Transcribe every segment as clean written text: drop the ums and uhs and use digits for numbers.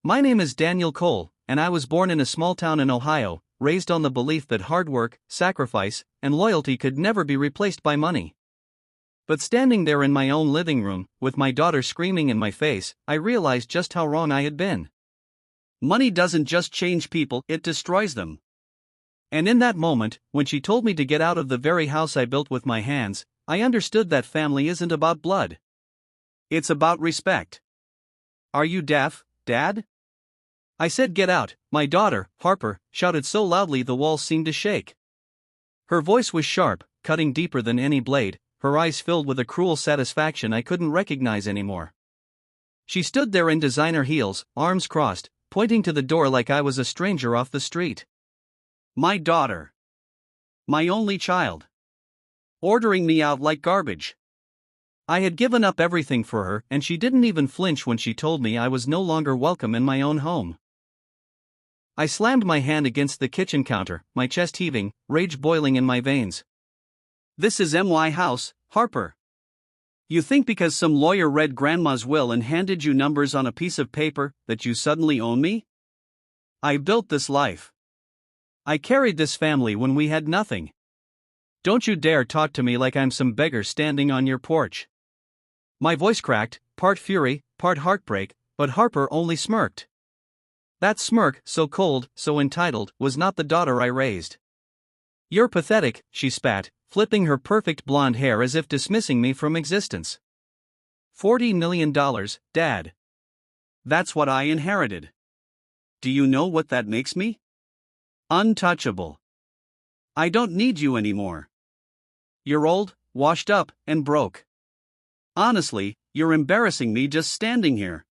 My name is Daniel Cole, and I was born in a small town in Ohio, raised on the belief that hard work, sacrifice, and loyalty could never be replaced by money. But standing there in my own living room, with my daughter screaming in my face, I realized just how wrong I had been. Money doesn't just change people, it destroys them. And in that moment, when she told me to get out of the very house I built with my hands, I understood that family isn't about blood. It's about respect. Are you deaf, Dad? I said get out. My daughter, Harper, shouted so loudly the walls seemed to shake. Her voice was sharp, cutting deeper than any blade, her eyes filled with a cruel satisfaction I couldn't recognize anymore. She stood there in designer heels, arms crossed, pointing to the door like I was a stranger off the street. My daughter. My only child. Ordering me out like garbage. I had given up everything for her, and she didn't even flinch when she told me I was no longer welcome in my own home. I slammed my hand against the kitchen counter, my chest heaving, rage boiling in my veins. This is my house, Harper. You think because some lawyer read Grandma's will and handed you numbers on a piece of paper that you suddenly own me? I built this life. I carried this family when we had nothing. Don't you dare talk to me like I'm some beggar standing on your porch. My voice cracked, part fury, part heartbreak, but Harper only smirked. That smirk, so cold, so entitled, was not the daughter I raised. You're pathetic, she spat, flipping her perfect blonde hair as if dismissing me from existence. $40 million, Dad. That's what I inherited. Do you know what that makes me? Untouchable. I don't need you anymore. You're old, washed up, and broke. Honestly, you're embarrassing me just standing here.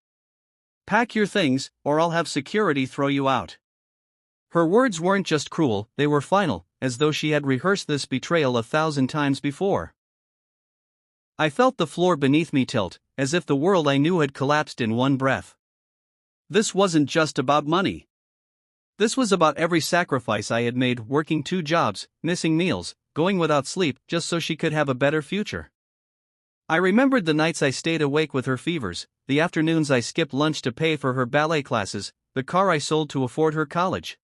Pack your things, or I'll have security throw you out. Her words weren't just cruel, they were final, as though she had rehearsed this betrayal 1,000 times before. I felt the floor beneath me tilt, as if the world I knew had collapsed in one breath. This wasn't just about money. This was about every sacrifice I had made, working 2 jobs, missing meals, going without sleep, just so she could have a better future. I remembered the nights I stayed awake with her fevers, the afternoons I skipped lunch to pay for her ballet classes, the car I sold to afford her college.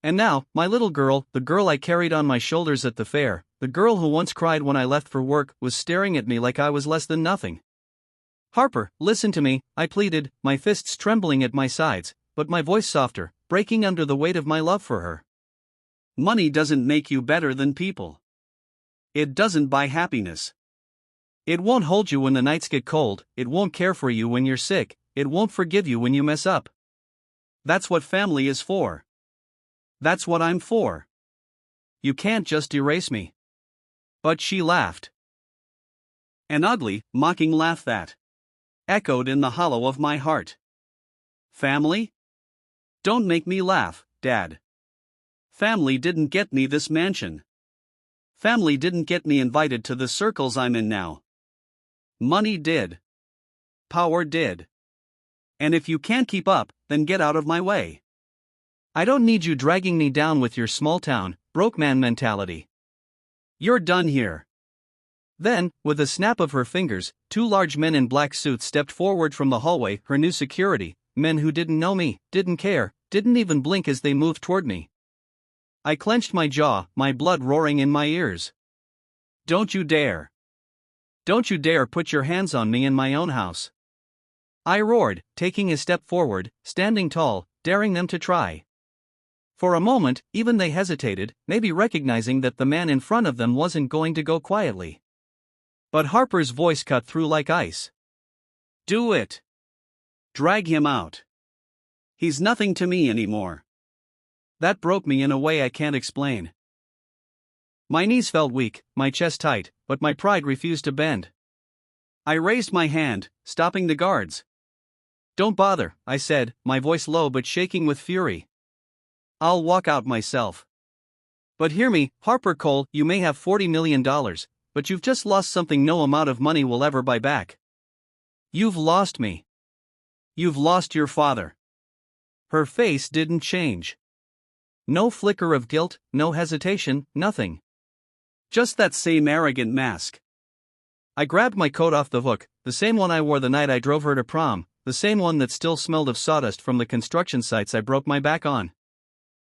And now, my little girl, the girl I carried on my shoulders at the fair, the girl who once cried when I left for work, was staring at me like I was less than nothing. Harper, listen to me, I pleaded, my fists trembling at my sides, but my voice softer, breaking under the weight of my love for her. Money doesn't make you better than people. It doesn't buy happiness. It won't hold you when the nights get cold, it won't care for you when you're sick, it won't forgive you when you mess up. That's what family is for. That's what I'm for. You can't just erase me. But she laughed. An ugly, mocking laugh that echoed in the hollow of my heart. Family? Don't make me laugh, Dad. Family didn't get me this mansion. Family didn't get me invited to the circles I'm in now. Money did. Power did. And if you can't keep up, then get out of my way. I don't need you dragging me down with your small town, broke man mentality. You're done here. Then, with a snap of her fingers, 2 large men in black suits stepped forward from the hallway, her new security, men who didn't know me, didn't care, didn't even blink as they moved toward me. I clenched my jaw, my blood roaring in my ears. Don't you dare. Don't you dare put your hands on me in my own house. I roared, taking a step forward, standing tall, daring them to try. For a moment, even they hesitated, maybe recognizing that the man in front of them wasn't going to go quietly. But Harper's voice cut through like ice. Do it. Drag him out. He's nothing to me anymore. That broke me in a way I can't explain. My knees felt weak, my chest tight, but my pride refused to bend. I raised my hand, stopping the guards. Don't bother, I said, my voice low but shaking with fury. I'll walk out myself. But hear me, Harper Cole, you may have $40 million, but you've just lost something no amount of money will ever buy back. You've lost me. You've lost your father. Her face didn't change. No flicker of guilt, no hesitation, nothing. Just that same arrogant mask. I grabbed my coat off the hook, the same one I wore the night I drove her to prom, the same one that still smelled of sawdust from the construction sites I broke my back on.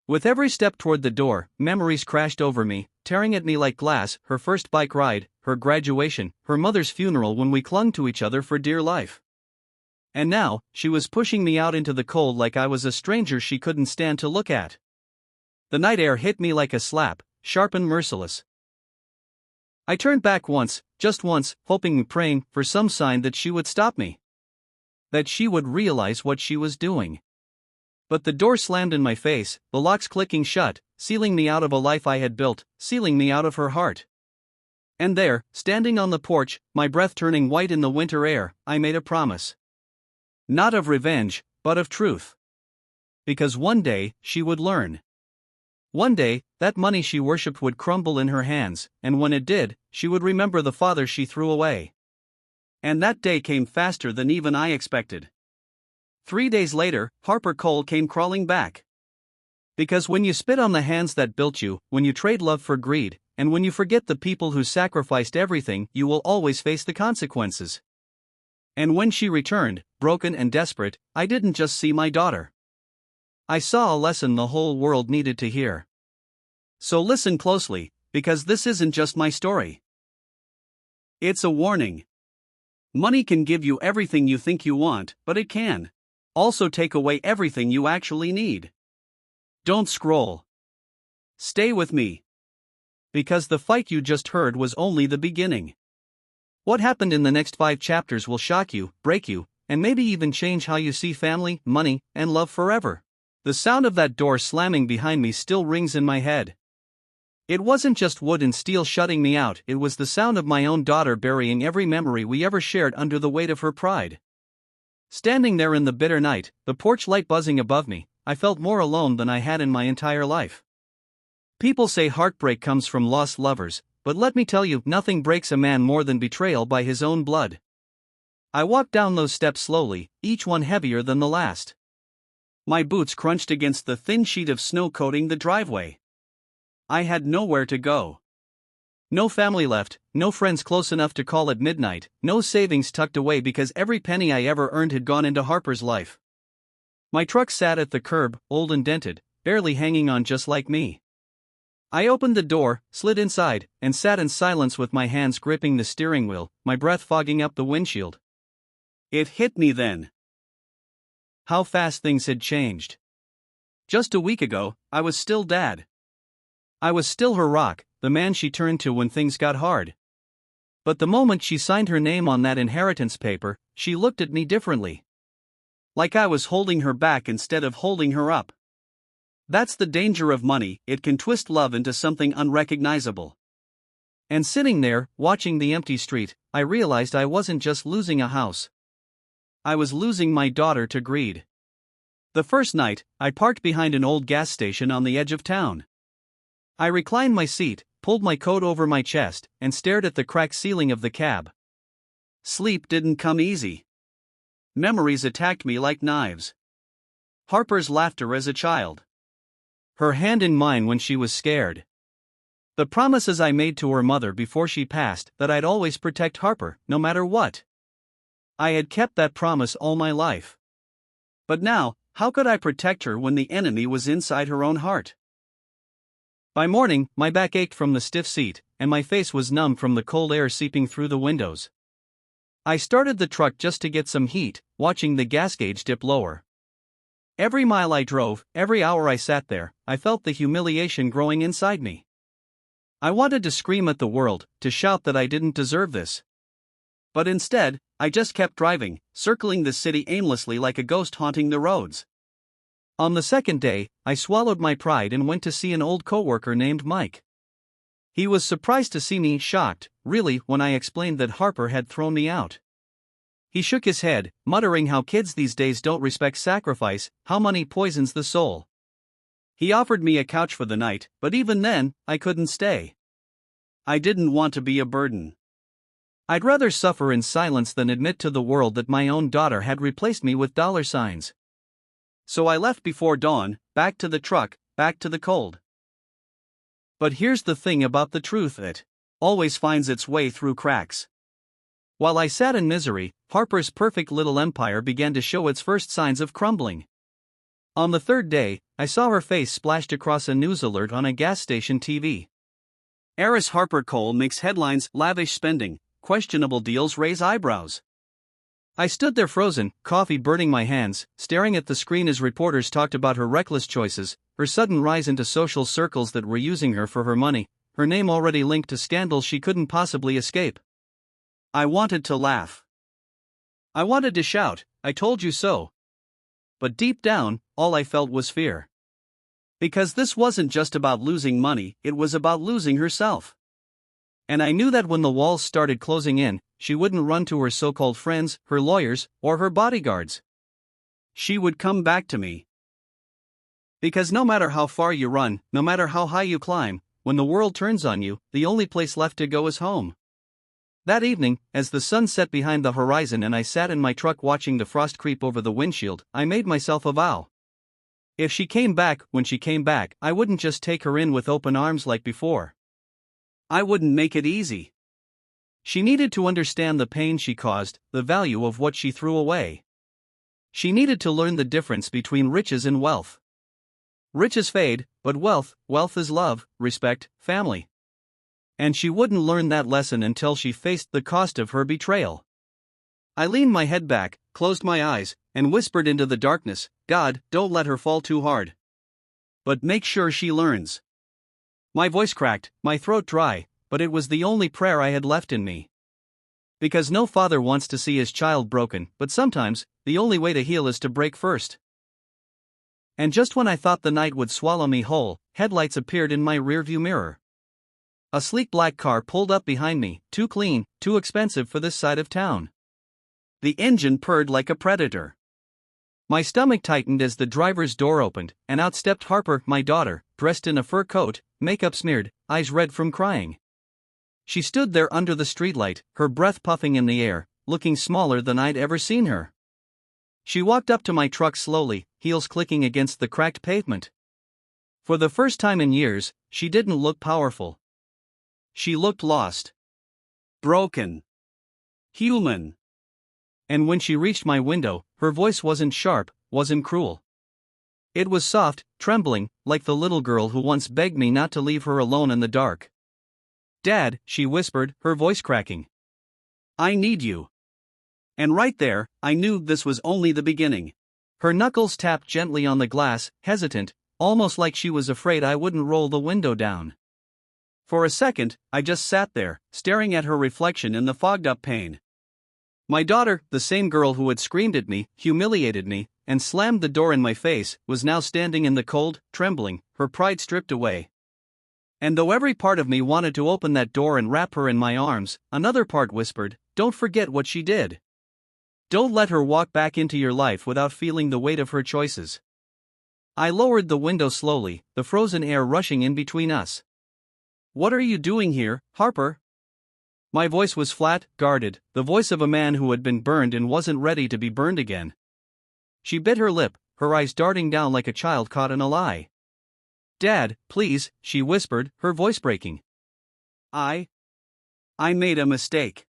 With every step toward the door, memories crashed over me, tearing at me like glass: her first bike ride, her graduation, her mother's funeral when we clung to each other for dear life. And now, she was pushing me out into the cold like I was a stranger she couldn't stand to look at. The night air hit me like a slap, sharp and merciless. I turned back once, just once, hoping and praying for some sign that she would stop me. That she would realize what she was doing. But the door slammed in my face, the locks clicking shut, sealing me out of a life I had built, sealing me out of her heart. And there, standing on the porch, my breath turning white in the winter air, I made a promise. Not of revenge, but of truth. Because one day, she would learn. One day, that money she worshipped would crumble in her hands, and when it did, she would remember the father she threw away. And that day came faster than even I expected. 3 days later, Harper Cole came crawling back. Because when you spit on the hands that built you, when you trade love for greed, and when you forget the people who sacrificed everything, you will always face the consequences. And when she returned, broken and desperate, I didn't just see my daughter. I saw a lesson the whole world needed to hear. So listen closely, because this isn't just my story. It's a warning. Money can give you everything you think you want, but it can also take away everything you actually need. Don't scroll. Stay with me. Because the fight you just heard was only the beginning. What happened in the next 5 chapters will shock you, break you, and maybe even change how you see family, money, and love forever. The sound of that door slamming behind me still rings in my head. It wasn't just wood and steel shutting me out, it was the sound of my own daughter burying every memory we ever shared under the weight of her pride. Standing there in the bitter night, the porch light buzzing above me, I felt more alone than I had in my entire life. People say heartbreak comes from lost lovers, but let me tell you, nothing breaks a man more than betrayal by his own blood. I walked down those steps slowly, each one heavier than the last. My boots crunched against the thin sheet of snow coating the driveway. I had nowhere to go. No family left, no friends close enough to call at midnight, no savings tucked away because every penny I ever earned had gone into Harper's life. My truck sat at the curb, old and dented, barely hanging on just like me. I opened the door, slid inside, and sat in silence with my hands gripping the steering wheel, my breath fogging up the windshield. It hit me then. How fast things had changed. Just a week ago, I was still Dad. I was still her rock, the man she turned to when things got hard. But the moment she signed her name on that inheritance paper, she looked at me differently. Like I was holding her back instead of holding her up. That's the danger of money, it can twist love into something unrecognizable. And sitting there, watching the empty street, I realized I wasn't just losing a house. I was losing my daughter to greed. The first night, I parked behind an old gas station on the edge of town. I reclined my seat, pulled my coat over my chest, and stared at the cracked ceiling of the cab. Sleep didn't come easy. Memories attacked me like knives. Harper's laughter as a child. Her hand in mine when she was scared. The promises I made to her mother before she passed, that I'd always protect Harper, no matter what. I had kept that promise all my life. But now, how could I protect her when the enemy was inside her own heart? By morning, my back ached from the stiff seat, and my face was numb from the cold air seeping through the windows. I started the truck just to get some heat, watching the gas gauge dip lower. Every mile I drove, every hour I sat there, I felt the humiliation growing inside me. I wanted to scream at the world, to shout that I didn't deserve this. But instead, I just kept driving, circling the city aimlessly like a ghost haunting the roads. On the second day, I swallowed my pride and went to see an old coworker named Mike. He was surprised to see me, shocked, really, when I explained that Harper had thrown me out. He shook his head, muttering how kids these days don't respect sacrifice, how money poisons the soul. He offered me a couch for the night, but even then, I couldn't stay. I didn't want to be a burden. I'd rather suffer in silence than admit to the world that my own daughter had replaced me with dollar signs. So I left before dawn, back to the truck, back to the cold. But here's the thing about the truth: it always finds its way through cracks. While I sat in misery, Harper's perfect little empire began to show its first signs of crumbling. On the third day, I saw her face splashed across a news alert on a gas station TV. Heiress Harper Cole makes headlines, lavish spending, questionable deals raise eyebrows. I stood there frozen, coffee burning my hands, staring at the screen as reporters talked about her reckless choices, her sudden rise into social circles that were using her for her money, her name already linked to scandals she couldn't possibly escape. I wanted to laugh. I wanted to shout, "I told you so." But deep down, all I felt was fear. Because this wasn't just about losing money, it was about losing herself. And I knew that when the walls started closing in, she wouldn't run to her so-called friends, her lawyers, or her bodyguards. She would come back to me. Because no matter how far you run, no matter how high you climb, when the world turns on you, the only place left to go is home. That evening, as the sun set behind the horizon and I sat in my truck watching the frost creep over the windshield, I made myself a vow. If she came back, when she came back, I wouldn't just take her in with open arms like before. I wouldn't make it easy. She needed to understand the pain she caused, the value of what she threw away. She needed to learn the difference between riches and wealth. Riches fade, but wealth is love, respect, family. And she wouldn't learn that lesson until she faced the cost of her betrayal. I leaned my head back, closed my eyes, and whispered into the darkness, "God, don't let her fall too hard. But make sure she learns." My voice cracked, my throat dry, but it was the only prayer I had left in me. Because no father wants to see his child broken, but sometimes, the only way to heal is to break first. And just when I thought the night would swallow me whole, headlights appeared in my rearview mirror. A sleek black car pulled up behind me, too clean, too expensive for this side of town. The engine purred like a predator. My stomach tightened as the driver's door opened, and out stepped Harper, my daughter, dressed in a fur coat, makeup smeared, eyes red from crying. She stood there under the streetlight, her breath puffing in the air, looking smaller than I'd ever seen her. She walked up to my truck slowly, heels clicking against the cracked pavement. For the first time in years, she didn't look powerful. She looked lost. Broken. Human. And when she reached my window, her voice wasn't sharp, wasn't cruel. It was soft, trembling, like the little girl who once begged me not to leave her alone in the dark. "Dad," she whispered, her voice cracking. "I need you." And right there, I knew this was only the beginning. Her knuckles tapped gently on the glass, hesitant, almost like she was afraid I wouldn't roll the window down. For a second, I just sat there, staring at her reflection in the fogged-up pane. My daughter, the same girl who had screamed at me, humiliated me, and slammed the door in my face, was now standing in the cold, trembling, her pride stripped away. And though every part of me wanted to open that door and wrap her in my arms, another part whispered, "Don't forget what she did. Don't let her walk back into your life without feeling the weight of her choices." I lowered the window slowly, the frozen air rushing in between us. "What are you doing here, Harper?" My voice was flat, guarded, the voice of a man who had been burned and wasn't ready to be burned again. She bit her lip, her eyes darting down like a child caught in a lie. "Dad, please," she whispered, her voice breaking. I made a mistake.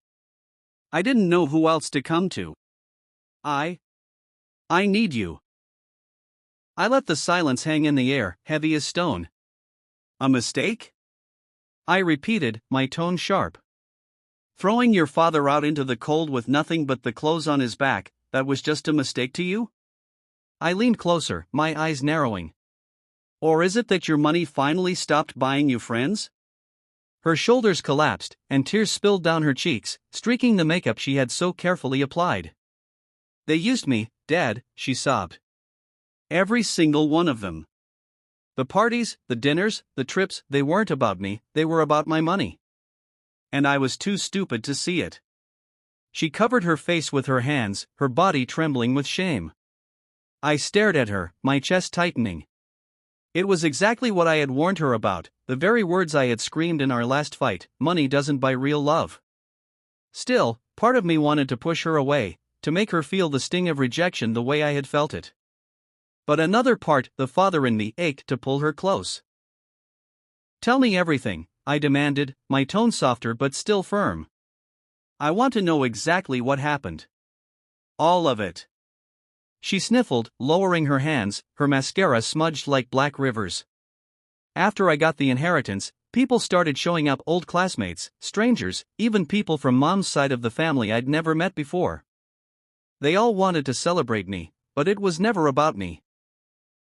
I didn't know who else to come to. I need you." I let the silence hang in the air, heavy as stone. "A mistake?" I repeated, my tone sharp. "Throwing your father out into the cold with nothing but the clothes on his back, that was just a mistake to you?" I leaned closer, my eyes narrowing. "Or is it that your money finally stopped buying you friends?" Her shoulders collapsed, and tears spilled down her cheeks, streaking the makeup she had so carefully applied. "They used me, Dad," she sobbed. "Every single one of them. The parties, the dinners, the trips, they weren't about me, they were about my money. And I was too stupid to see it." She covered her face with her hands, her body trembling with shame. I stared at her, my chest tightening. It was exactly what I had warned her about, the very words I had screamed in our last fight: money doesn't buy real love. Still, part of me wanted to push her away, to make her feel the sting of rejection the way I had felt it. But another part, the father in me, ached to pull her close. "Tell me everything," I demanded, my tone softer but still firm. I want to know exactly what happened. All of it. She sniffled, lowering her hands, her mascara smudged like black rivers. After I got the inheritance, people started showing up, old classmates, strangers, even people from Mom's side of the family I'd never met before. They all wanted to celebrate me, but it was never about me.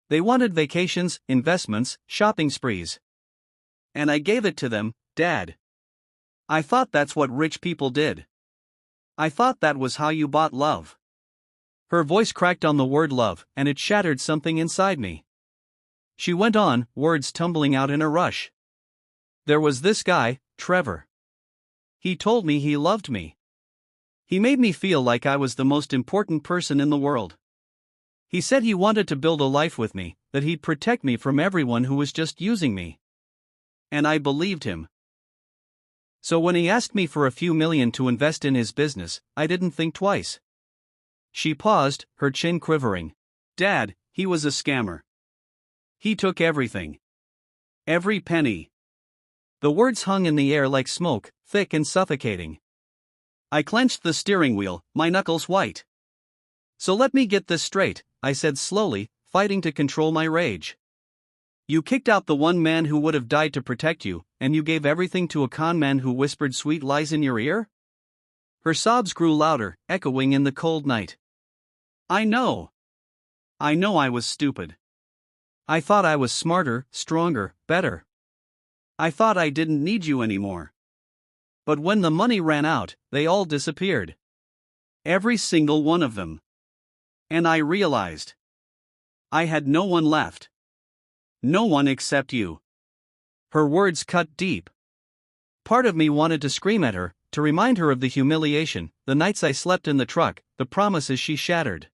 They wanted vacations, investments, shopping sprees. And I gave it to them, Dad. I thought that's what rich people did. I thought that was how you bought love. Her voice cracked on the word love, and it shattered something inside me. She went on, words tumbling out in a rush. There was this guy, Trevor. He told me he loved me. He made me feel like I was the most important person in the world. He said he wanted to build a life with me, that he'd protect me from everyone who was just using me. And I believed him. So when he asked me for a few million to invest in his business, I didn't think twice. She paused, her chin quivering. Dad, he was a scammer. He took everything. Every penny. The words hung in the air like smoke, thick and suffocating. I clenched the steering wheel, my knuckles white. So let me get this straight, I said slowly, fighting to control my rage. You kicked out the one man who would have died to protect you, and you gave everything to a con man who whispered sweet lies in your ear? Her sobs grew louder, echoing in the cold night. I know. I know I was stupid. I thought I was smarter, stronger, better. I thought I didn't need you anymore. But when the money ran out, they all disappeared. Every single one of them. And I realized. I had no one left. No one except you. Her words cut deep. Part of me wanted to scream at her, to remind her of the humiliation, the nights I slept in the truck, the promises she shattered.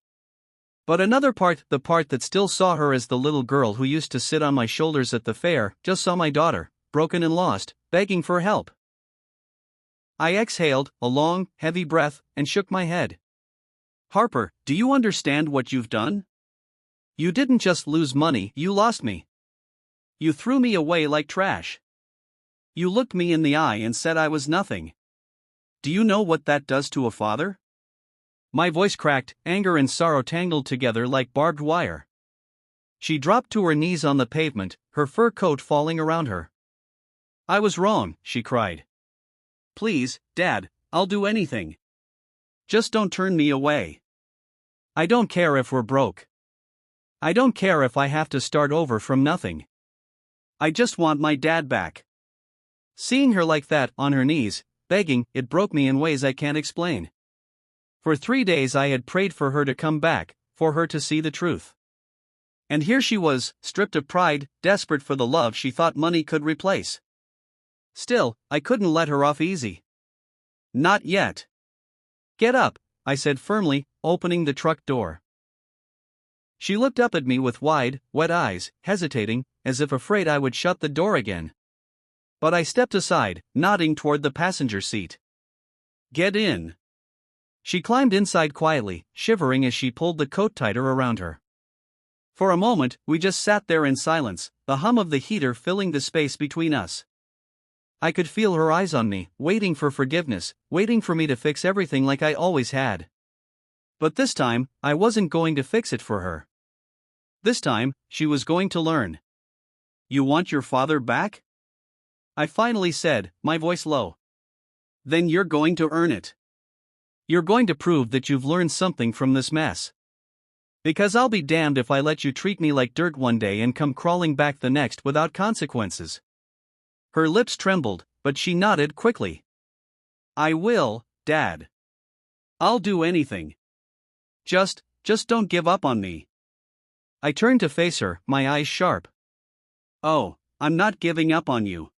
But another part, the part that still saw her as the little girl who used to sit on my shoulders at the fair, just saw my daughter, broken and lost, begging for help. I exhaled, a long, heavy breath, and shook my head. Harper, do you understand what you've done? You didn't just lose money, you lost me. You threw me away like trash. You looked me in the eye and said I was nothing. Do you know what that does to a father? My voice cracked, anger and sorrow tangled together like barbed wire. She dropped to her knees on the pavement, her fur coat falling around her. I was wrong, she cried. Please, Dad, I'll do anything. Just don't turn me away. I don't care if we're broke. I don't care if I have to start over from nothing. I just want my dad back. Seeing her like that, on her knees, begging, it broke me in ways I can't explain. For 3 days I had prayed for her to come back, for her to see the truth. And here she was, stripped of pride, desperate for the love she thought money could replace. Still, I couldn't let her off easy. Not yet. Get up, I said firmly, opening the truck door. She looked up at me with wide, wet eyes, hesitating, as if afraid I would shut the door again. But I stepped aside, nodding toward the passenger seat. Get in. She climbed inside quietly, shivering as she pulled the coat tighter around her. For a moment, we just sat there in silence, the hum of the heater filling the space between us. I could feel her eyes on me, waiting for forgiveness, waiting for me to fix everything like I always had. But this time, I wasn't going to fix it for her. This time, she was going to learn. You want your father back? I finally said, my voice low. Then you're going to earn it. You're going to prove that you've learned something from this mess. Because I'll be damned if I let you treat me like dirt one day and come crawling back the next without consequences. Her lips trembled, but she nodded quickly. I will, Dad. I'll do anything. Just don't give up on me. I turned to face her, my eyes sharp. Oh, I'm not giving up on you.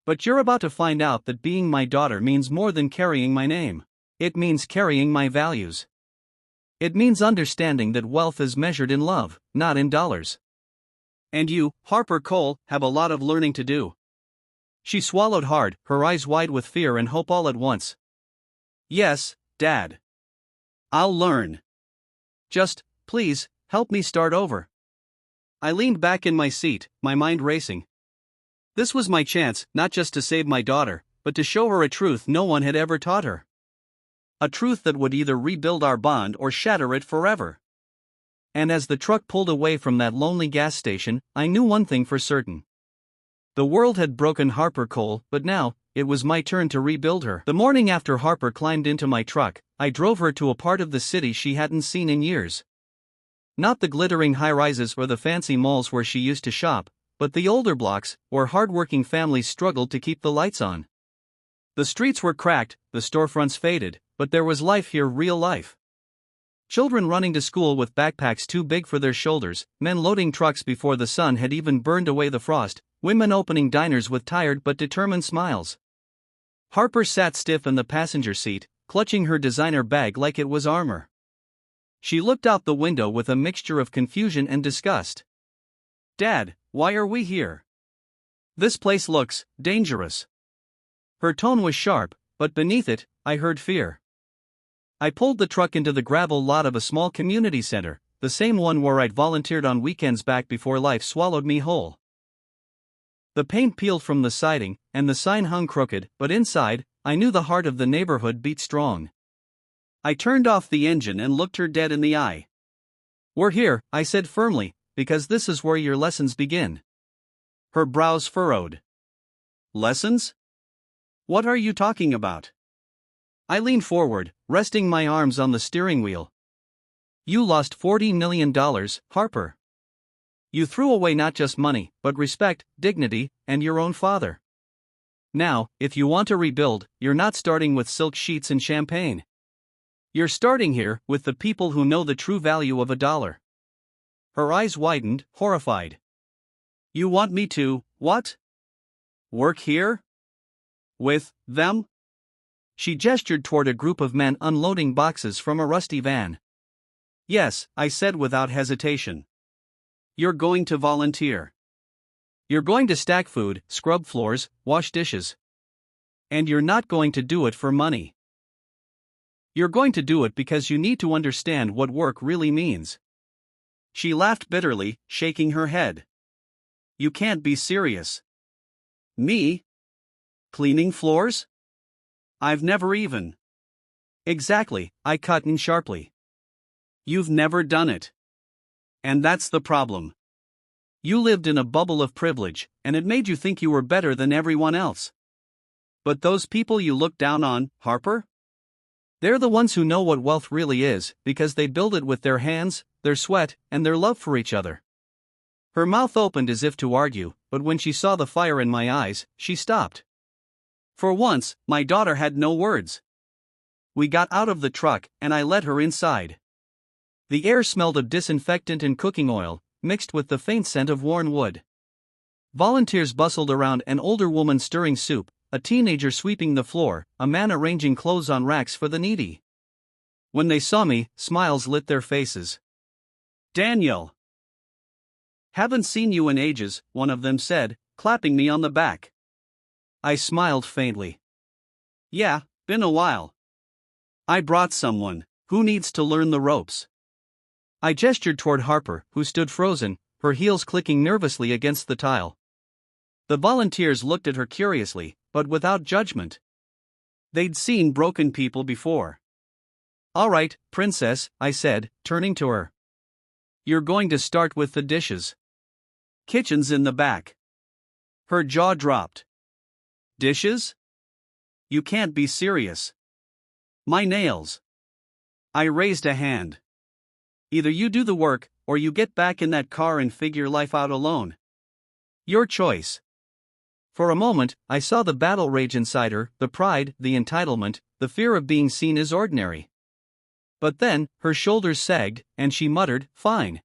But you're about to find out that being my daughter means more than carrying my name. It means carrying my values. It means understanding that wealth is measured in love, not in dollars. And you, Harper Cole, have a lot of learning to do. She swallowed hard, her eyes wide with fear and hope all at once. Yes, Dad. I'll learn. Just, please, help me start over. I leaned back in my seat, my mind racing. This was my chance, not just to save my daughter, but to show her a truth no one had ever taught her. A truth that would either rebuild our bond or shatter it forever. And as the truck pulled away from that lonely gas station, I knew one thing for certain. The world had broken Harper Cole, but now, it was my turn to rebuild her. The morning after Harper climbed into my truck, I drove her to a part of the city she hadn't seen in years. Not the glittering high-rises or the fancy malls where she used to shop, but the older blocks, where hard-working families struggled to keep the lights on. The streets were cracked, the storefronts faded, but there was life here, real life. Children running to school with backpacks too big for their shoulders, men loading trucks before the sun had even burned away the frost, women opening diners with tired but determined smiles. Harper sat stiff in the passenger seat, clutching her designer bag like it was armor. She looked out the window with a mixture of confusion and disgust. "Dad, why are we here? This place looks dangerous." Her tone was sharp, but beneath it, I heard fear. I pulled the truck into the gravel lot of a small community center, the same one where I'd volunteered on weekends back before life swallowed me whole. The paint peeled from the siding, and the sign hung crooked, but inside, I knew the heart of the neighborhood beat strong. I turned off the engine and looked her dead in the eye. "We're here," I said firmly, "because this is where your lessons begin." Her brows furrowed. "Lessons? What are you talking about?" I leaned forward, resting my arms on the steering wheel. "You lost $40 million, Harper. You threw away not just money, but respect, dignity, and your own father. Now, if you want to rebuild, you're not starting with silk sheets and champagne. You're starting here, with the people who know the true value of a dollar." Her eyes widened, horrified. "You want me to, what? Work here? With them?" She gestured toward a group of men unloading boxes from a rusty van. "Yes," I said without hesitation. "You're going to volunteer. You're going to stack food, scrub floors, wash dishes. And you're not going to do it for money. You're going to do it because you need to understand what work really means." She laughed bitterly, shaking her head. "You can't be serious. Me? Cleaning floors? I've never even..." "Exactly," I cut in sharply. "You've never done it. And that's the problem. You lived in a bubble of privilege, and it made you think you were better than everyone else. But those people you look down on, Harper? They're the ones who know what wealth really is, because they build it with their hands, their sweat, and their love for each other." Her mouth opened as if to argue, but when she saw the fire in my eyes, she stopped. For once, my daughter had no words. We got out of the truck, and I led her inside. The air smelled of disinfectant and cooking oil, mixed with the faint scent of worn wood. Volunteers bustled around, an older woman stirring soup, a teenager sweeping the floor, a man arranging clothes on racks for the needy. When they saw me, smiles lit their faces. "Daniel! Haven't seen you in ages," one of them said, clapping me on the back. I smiled faintly. "Yeah, been a while. I brought someone who needs to learn the ropes." I gestured toward Harper, who stood frozen, her heels clicking nervously against the tile. The volunteers looked at her curiously, but without judgment. They'd seen broken people before. "All right, princess," I said, turning to her. "You're going to start with the dishes. Kitchen's in the back." Her jaw dropped. "Dishes? You can't be serious. My nails." I raised a hand. "Either you do the work, or you get back in that car and figure life out alone. Your choice." For a moment, I saw the battle rage inside her, the pride, the entitlement, the fear of being seen as ordinary. But then, her shoulders sagged, and she muttered, "Fine."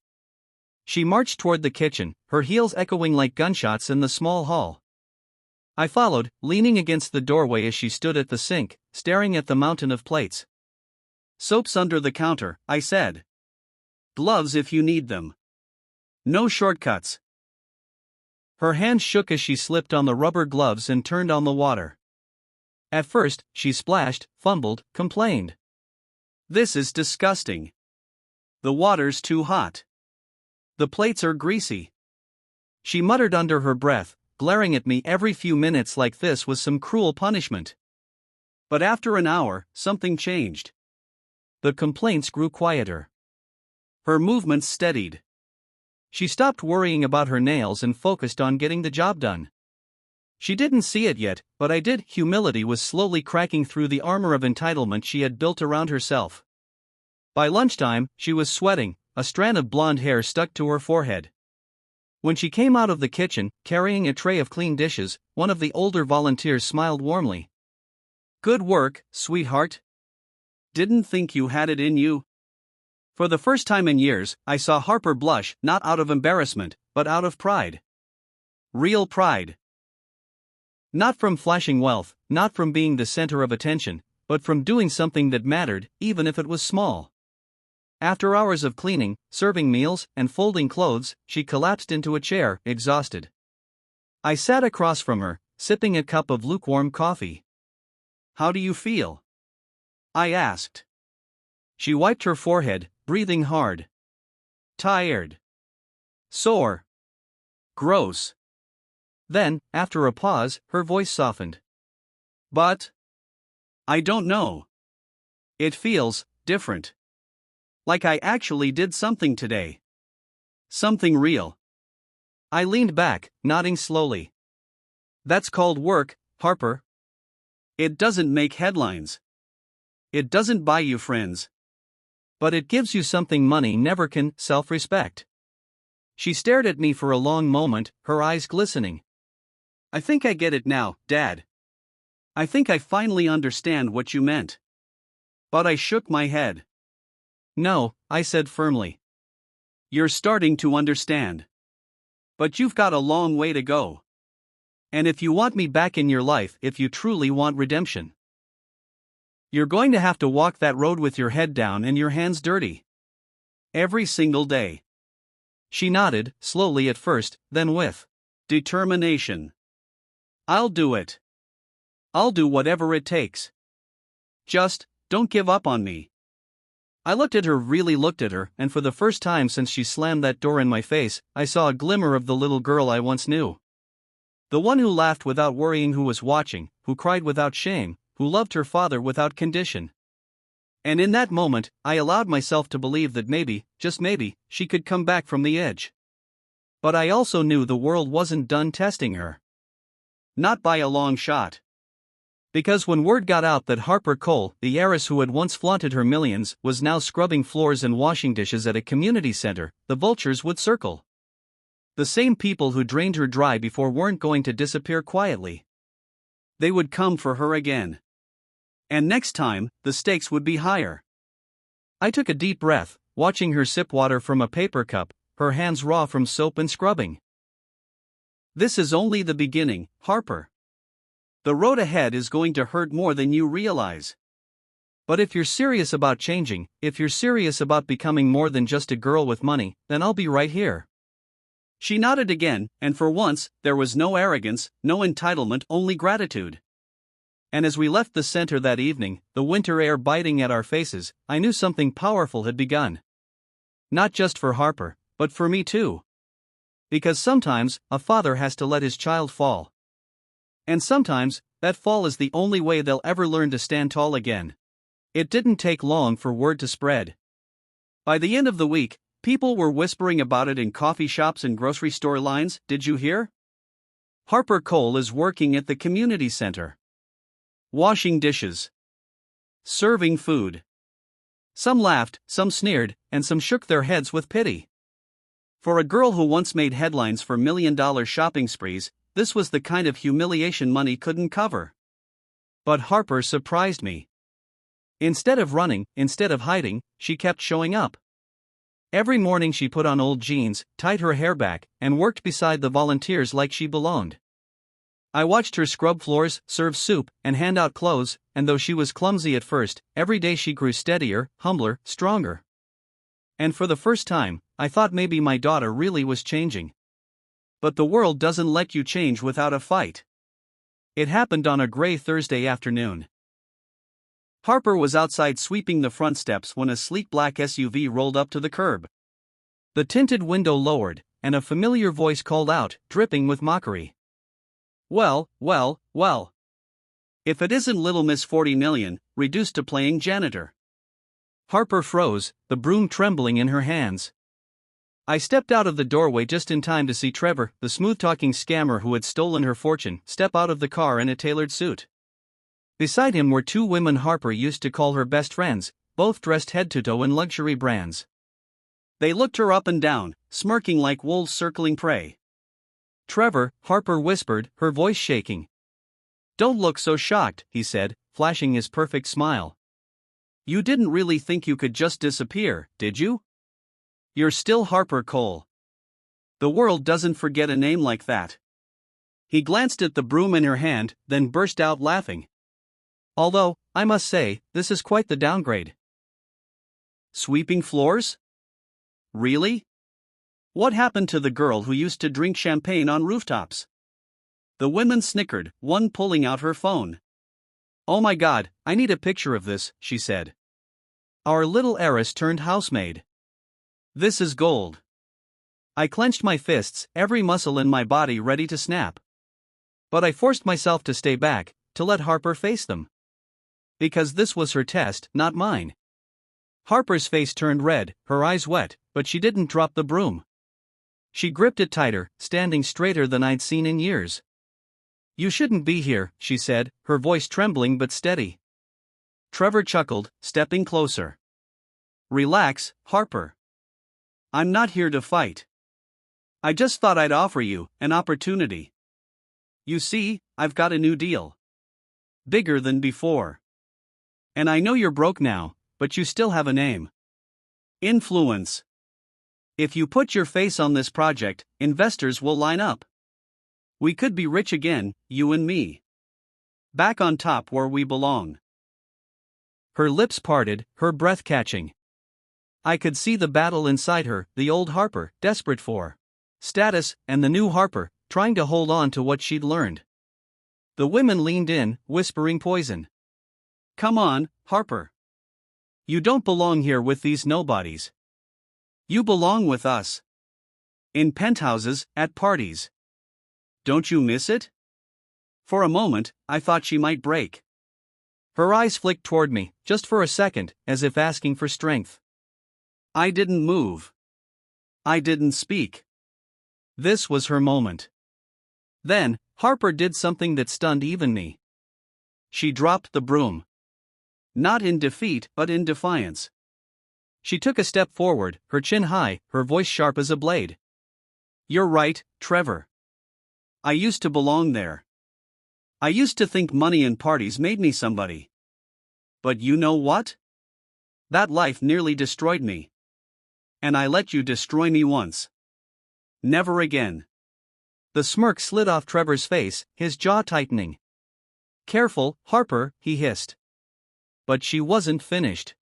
She marched toward the kitchen, her heels echoing like gunshots in the small hall. I followed, leaning against the doorway as she stood at the sink, staring at the mountain of plates. "Soap's under the counter," I said. "Gloves if you need them. No shortcuts." Her hand shook as she slipped on the rubber gloves and turned on the water. At first, she splashed, fumbled, complained. "This is disgusting. The water's too hot. The plates are greasy." She muttered under her breath, glaring at me every few minutes like this was some cruel punishment. But after an hour, something changed. The complaints grew quieter. Her movements steadied. She stopped worrying about her nails and focused on getting the job done. She didn't see it yet, but I did. Humility was slowly cracking through the armor of entitlement she had built around herself. By lunchtime, she was sweating, a strand of blonde hair stuck to her forehead. When she came out of the kitchen, carrying a tray of clean dishes, one of the older volunteers smiled warmly. "Good work, sweetheart. Didn't think you had it in you." For the first time in years, I saw Harper blush, not out of embarrassment, but out of pride. Real pride. Not from flashing wealth, not from being the center of attention, but from doing something that mattered, even if it was small. After hours of cleaning, serving meals, and folding clothes, she collapsed into a chair, exhausted. I sat across from her, sipping a cup of lukewarm coffee. "How do you feel?" I asked. She wiped her forehead, breathing hard. "Tired. Sore. Gross." Then, after a pause, her voice softened. "But I don't know. It feels different. Like I actually did something today. Something real." I leaned back, nodding slowly. "That's called work, Harper. It doesn't make headlines. It doesn't buy you friends. But it gives you something money never can, self-respect." She stared at me for a long moment, her eyes glistening. "I think I get it now, Dad. I think I finally understand what you meant." But I shook my head. "No," I said firmly. "You're starting to understand. But you've got a long way to go. And if you want me back in your life, if you truly want redemption, you're going to have to walk that road with your head down and your hands dirty. Every single day." She nodded, slowly at first, then with determination. "I'll do it. I'll do whatever it takes. Just don't give up on me." I looked at her, really looked at her, and for the first time since she slammed that door in my face, I saw a glimmer of the little girl I once knew. The one who laughed without worrying who was watching, who cried without shame, who loved her father without condition. And in that moment, I allowed myself to believe that maybe, just maybe, she could come back from the edge. But I also knew the world wasn't done testing her. Not by a long shot. Because when word got out that Harper Cole, the heiress who had once flaunted her millions, was now scrubbing floors and washing dishes at a community center, the vultures would circle. The same people who drained her dry before weren't going to disappear quietly. They would come for her again. And next time, the stakes would be higher. I took a deep breath, watching her sip water from a paper cup, her hands raw from soap and scrubbing. "This is only the beginning, Harper. The road ahead is going to hurt more than you realize. But if you're serious about changing, if you're serious about becoming more than just a girl with money, then I'll be right here." She nodded again, and for once, there was no arrogance, no entitlement, only gratitude. And as we left the center that evening, the winter air biting at our faces, I knew something powerful had begun. Not just for Harper, but for me too. Because sometimes, a father has to let his child fall. And sometimes, that fall is the only way they'll ever learn to stand tall again. It didn't take long for word to spread. By the end of the week, people were whispering about it in coffee shops and grocery store lines. "Did you hear? Harper Cole is working at the community center. Washing dishes. Serving food." Some laughed, some sneered, and some shook their heads with pity. For a girl who once made headlines for million-dollar shopping sprees, this was the kind of humiliation money couldn't cover. But Harper surprised me. Instead of running, instead of hiding, she kept showing up. Every morning she put on old jeans, tied her hair back, and worked beside the volunteers like she belonged. I watched her scrub floors, serve soup, and hand out clothes, and though she was clumsy at first, every day she grew steadier, humbler, stronger. And for the first time, I thought maybe my daughter really was changing. But the world doesn't let you change without a fight. It happened on a gray Thursday afternoon. Harper was outside sweeping the front steps when a sleek black SUV rolled up to the curb. The tinted window lowered, and a familiar voice called out, dripping with mockery. Well, well, well. If it isn't Little Miss 40 Million, reduced to playing janitor. Harper froze, the broom trembling in her hands. I stepped out of the doorway just in time to see Trevor, the smooth-talking scammer who had stolen her fortune, step out of the car in a tailored suit. Beside him were two women Harper used to call her best friends, both dressed head to toe in luxury brands. They looked her up and down, smirking like wolves circling prey. "Trevor," Harper whispered, her voice shaking. "Don't look so shocked," he said, flashing his perfect smile. "You didn't really think you could just disappear, did you? You're still Harper Cole. The world doesn't forget a name like that." He glanced at the broom in her hand, then burst out laughing. "Although, I must say, this is quite the downgrade." "Sweeping floors? Really? What happened to the girl who used to drink champagne on rooftops?" The women snickered, one pulling out her phone. "Oh my God, I need a picture of this," she said. "Our little heiress turned housemaid. This is gold." I clenched my fists, every muscle in my body ready to snap. But I forced myself to stay back, to let Harper face them. Because this was her test, not mine. Harper's face turned red, her eyes wet, but she didn't drop the broom. She gripped it tighter, standing straighter than I'd seen in years. "You shouldn't be here," she said, her voice trembling but steady. Trevor chuckled, stepping closer. "Relax, Harper. I'm not here to fight. I just thought I'd offer you an opportunity. You see, I've got a new deal. Bigger than before. And I know you're broke now, but you still have a name. Influence. If you put your face on this project, investors will line up. We could be rich again, you and me. Back on top where we belong." Her lips parted, her breath catching. I could see the battle inside her, the old Harper, desperate for status, and the new Harper, trying to hold on to what she'd learned. The women leaned in, whispering poison. "Come on, Harper. You don't belong here with these nobodies. You belong with us. In penthouses, at parties. Don't you miss it?" For a moment, I thought she might break. Her eyes flicked toward me, just for a second, as if asking for strength. I didn't move. I didn't speak. This was her moment. Then, Harper did something that stunned even me. She dropped the broom. Not in defeat, but in defiance. She took a step forward, her chin high, her voice sharp as a blade. "You're right, Trevor. I used to belong there. I used to think money and parties made me somebody. But you know what? That life nearly destroyed me. And I let you destroy me once. Never again." The smirk slid off Trevor's face, his jaw tightening. "Careful, Harper," he hissed. But she wasn't finished.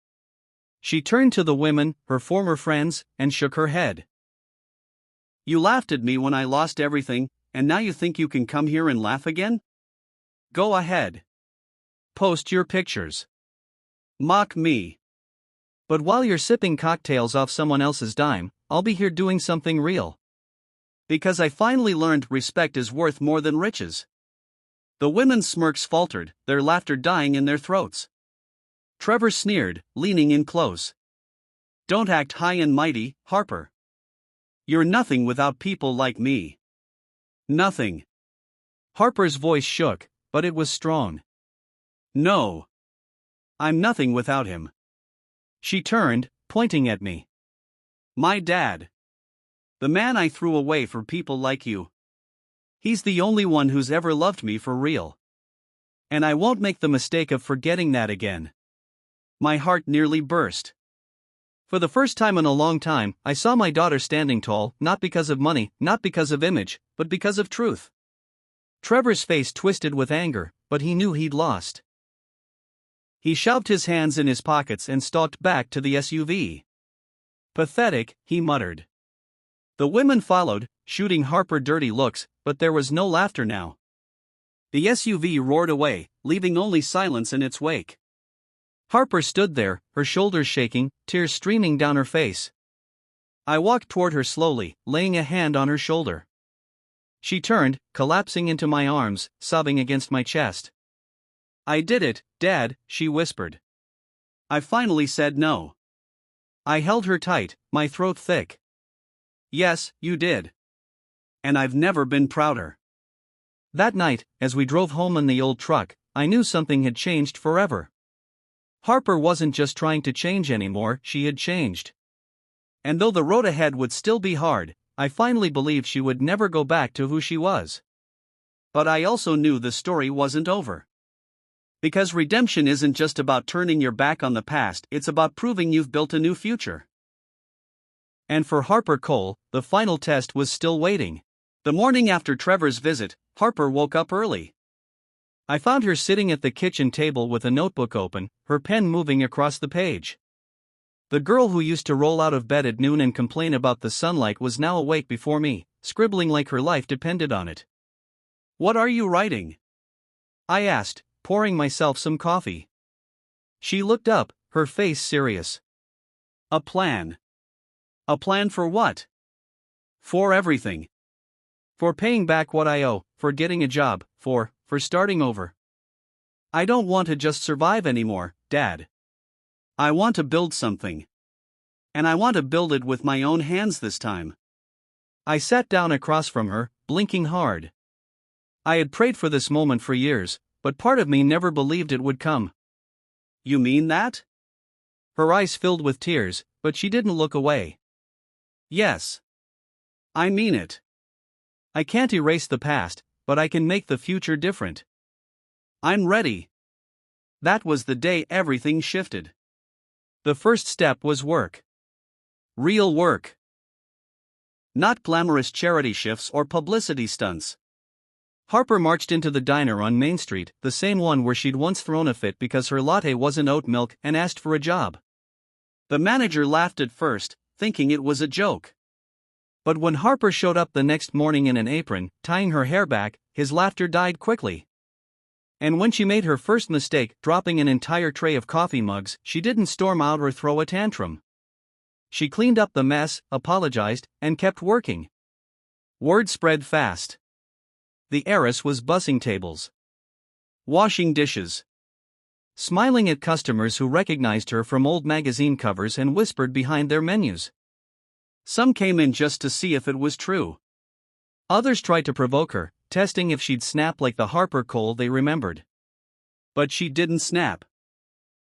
She turned to the women, her former friends, and shook her head. "You laughed at me when I lost everything, and now you think you can come here and laugh again? Go ahead. Post your pictures. Mock me. But while you're sipping cocktails off someone else's dime, I'll be here doing something real. Because I finally learned respect is worth more than riches." The women's smirks faltered, their laughter dying in their throats. Trevor sneered, leaning in close. "Don't act high and mighty, Harper. You're nothing without people like me. Nothing." Harper's voice shook, but it was strong. "No. I'm nothing without him." She turned, pointing at me. "My dad. The man I threw away for people like you. He's the only one who's ever loved me for real. And I won't make the mistake of forgetting that again." My heart nearly burst. For the first time in a long time, I saw my daughter standing tall, not because of money, not because of image, but because of truth. Trevor's face twisted with anger, but he knew he'd lost. He shoved his hands in his pockets and stalked back to the SUV. "Pathetic," he muttered. The women followed, shooting Harper dirty looks, but there was no laughter now. The SUV roared away, leaving only silence in its wake. Harper stood there, her shoulders shaking, tears streaming down her face. I walked toward her slowly, laying a hand on her shoulder. She turned, collapsing into my arms, sobbing against my chest. "I did it, Dad," she whispered. "I finally said no." I held her tight, my throat thick. "Yes, you did. And I've never been prouder." That night, as we drove home in the old truck, I knew something had changed forever. Harper wasn't just trying to change anymore, she had changed. And though the road ahead would still be hard, I finally believed she would never go back to who she was. But I also knew the story wasn't over. Because redemption isn't just about turning your back on the past, it's about proving you've built a new future. And for Harper Cole, the final test was still waiting. The morning after Trevor's visit, Harper woke up early. I found her sitting at the kitchen table with a notebook open, her pen moving across the page. The girl who used to roll out of bed at noon and complain about the sunlight was now awake before me, scribbling like her life depended on it. "What are you writing?" I asked, pouring myself some coffee. She looked up, her face serious. "A plan." "A plan for what?" "For everything. For paying back what I owe, for getting a job, for starting over. I don't want to just survive anymore, Dad. I want to build something. And I want to build it with my own hands this time." I sat down across from her, blinking hard. I had prayed for this moment for years, but part of me never believed it would come. "You mean that?" Her eyes filled with tears, but she didn't look away. "Yes. I mean it. I can't erase the past, but I can make the future different. I'm ready." That was the day everything shifted. The first step was work. Real work. Not glamorous charity shifts or publicity stunts. Harper marched into the diner on Main Street, the same one where she'd once thrown a fit because her latte wasn't oat milk, and asked for a job. The manager laughed at first, thinking it was a joke. But when Harper showed up the next morning in an apron, tying her hair back, his laughter died quickly. And when she made her first mistake, dropping an entire tray of coffee mugs, she didn't storm out or throw a tantrum. She cleaned up the mess, apologized, and kept working. Word spread fast. The heiress was bussing tables, washing dishes, smiling at customers who recognized her from old magazine covers and whispered behind their menus. Some came in just to see if it was true. Others tried to provoke her, testing if she'd snap like the Harper Cole they remembered. But she didn't snap.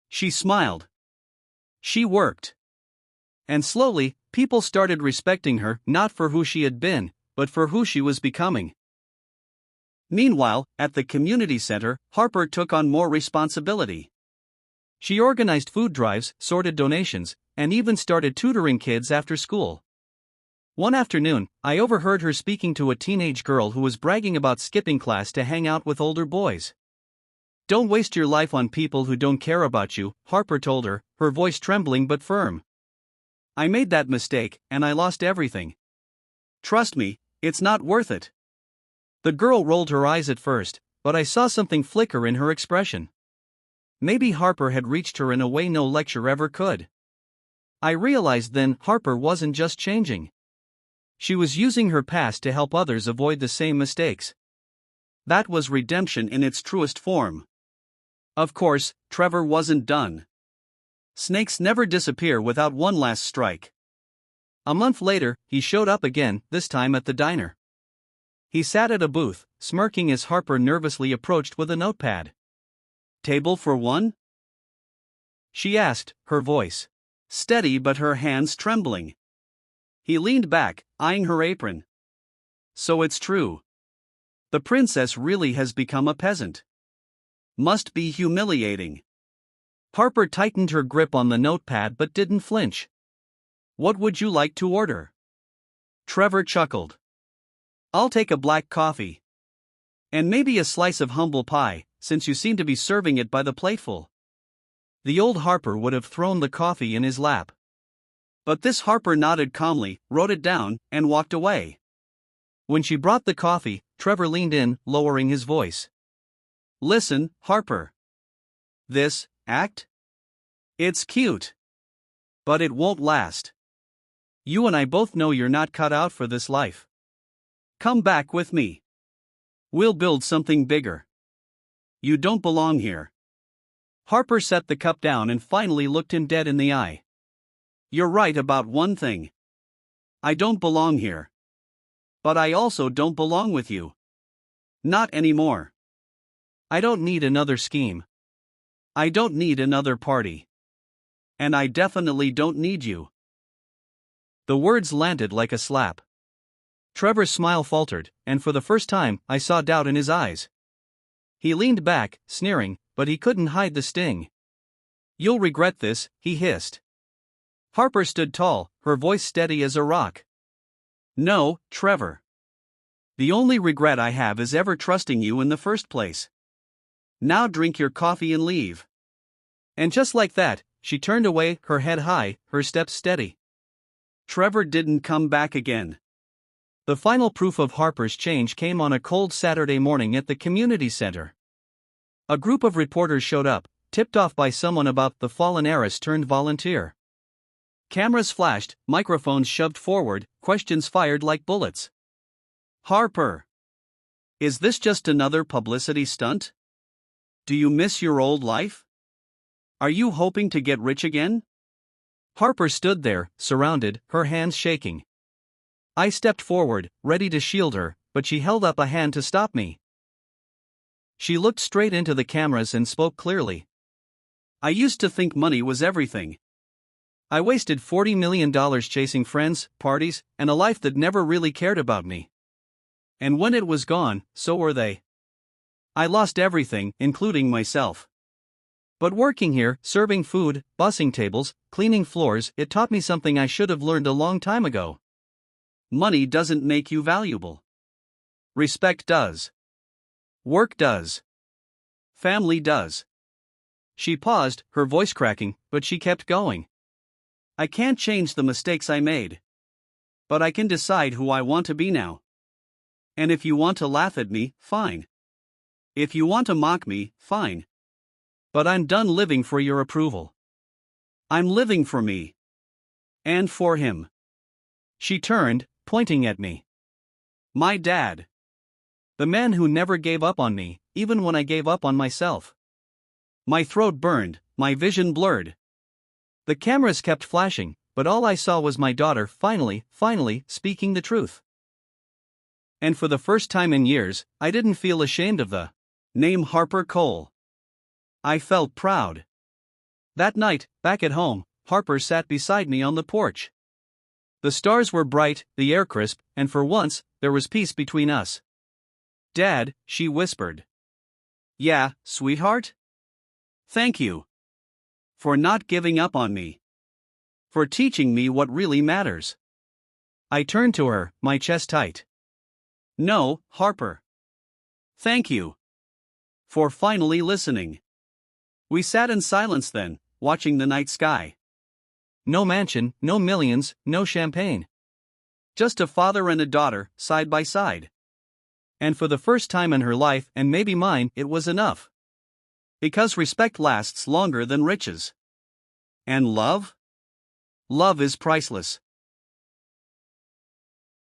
She smiled. She worked. And slowly, people started respecting her, not for who she had been, but for who she was becoming. Meanwhile, at the community center, Harper took on more responsibility. She organized food drives, sorted donations, and even started tutoring kids after school. One afternoon, I overheard her speaking to a teenage girl who was bragging about skipping class to hang out with older boys. "Don't waste your life on people who don't care about you," Harper told her, her voice trembling but firm. "I made that mistake, and I lost everything. Trust me, it's not worth it." The girl rolled her eyes at first, but I saw something flicker in her expression. Maybe Harper had reached her in a way no lecture ever could. I realized then Harper wasn't just changing. She was using her past to help others avoid the same mistakes. That was redemption in its truest form. Of course, Trevor wasn't done. Snakes never disappear without one last strike. A month later, he showed up again, this time at the diner. He sat at a booth, smirking as Harper nervously approached with a notepad. "Table for one?" she asked, her voice steady but her hands trembling. He leaned back, eyeing her apron. "So it's true. The princess really has become a peasant. Must be humiliating." Harper tightened her grip on the notepad but didn't flinch. "What would you like to order?" Trevor chuckled. "I'll take a black coffee. And maybe a slice of humble pie, since you seem to be serving it by the plateful." The old Harper would have thrown the coffee in his lap. But this Harper nodded calmly, wrote it down, and walked away. When she brought the coffee, Trevor leaned in, lowering his voice. "Listen, Harper. This act? It's cute. But it won't last. You and I both know you're not cut out for this life. Come back with me. We'll build something bigger. You don't belong here. Harper set the cup down and finally looked him dead in the eye. You're right about one thing. I don't belong here. But I also don't belong with you. Not anymore. I don't need another scheme. I don't need another party. And I definitely don't need you. The words landed like a slap. Trevor's smile faltered, and for the first time, I saw doubt in his eyes. He leaned back, sneering, but he couldn't hide the sting. You'll regret this, he hissed. Harper stood tall, her voice steady as a rock. No, Trevor. The only regret I have is ever trusting you in the first place. Now drink your coffee and leave. And just like that, she turned away, her head high, her steps steady. Trevor didn't come back again. The final proof of Harper's change came on a cold Saturday morning at the community center. A group of reporters showed up, tipped off by someone about the fallen heiress turned volunteer. Cameras flashed, microphones shoved forward, questions fired like bullets. Harper. Is this just another publicity stunt? Do you miss your old life? Are you hoping to get rich again? Harper stood there, surrounded, her hands shaking. I stepped forward, ready to shield her, but she held up a hand to stop me. She looked straight into the cameras and spoke clearly. I used to think money was everything. I wasted $40 million chasing friends, parties, and a life that never really cared about me. And when it was gone, so were they. I lost everything, including myself. But working here, serving food, bussing tables, cleaning floors, it taught me something I should have learned a long time ago. Money doesn't make you valuable. Respect does. Work does. Family does. She paused, her voice cracking, but she kept going. I can't change the mistakes I made. But I can decide who I want to be now. And if you want to laugh at me, fine. If you want to mock me, fine. But I'm done living for your approval. I'm living for me. And for him. She turned, pointing at me. My dad. The man who never gave up on me, even when I gave up on myself. My throat burned, my vision blurred. The cameras kept flashing, but all I saw was my daughter finally speaking the truth. And for the first time in years, I didn't feel ashamed of the name Harper Cole. I felt proud. That night, back at home, Harper sat beside me on the porch. The stars were bright, the air crisp, and for once, there was peace between us. Dad, she whispered. Yeah, sweetheart? Thank you. For not giving up on me. For teaching me what really matters. I turned to her, my chest tight. No, Harper. Thank you. For finally listening. We sat in silence then, watching the night sky. No mansion, no millions, no champagne. Just a father and a daughter, side by side. And for the first time in her life, and maybe mine, it was enough. Because respect lasts longer than riches. And love? Love is priceless.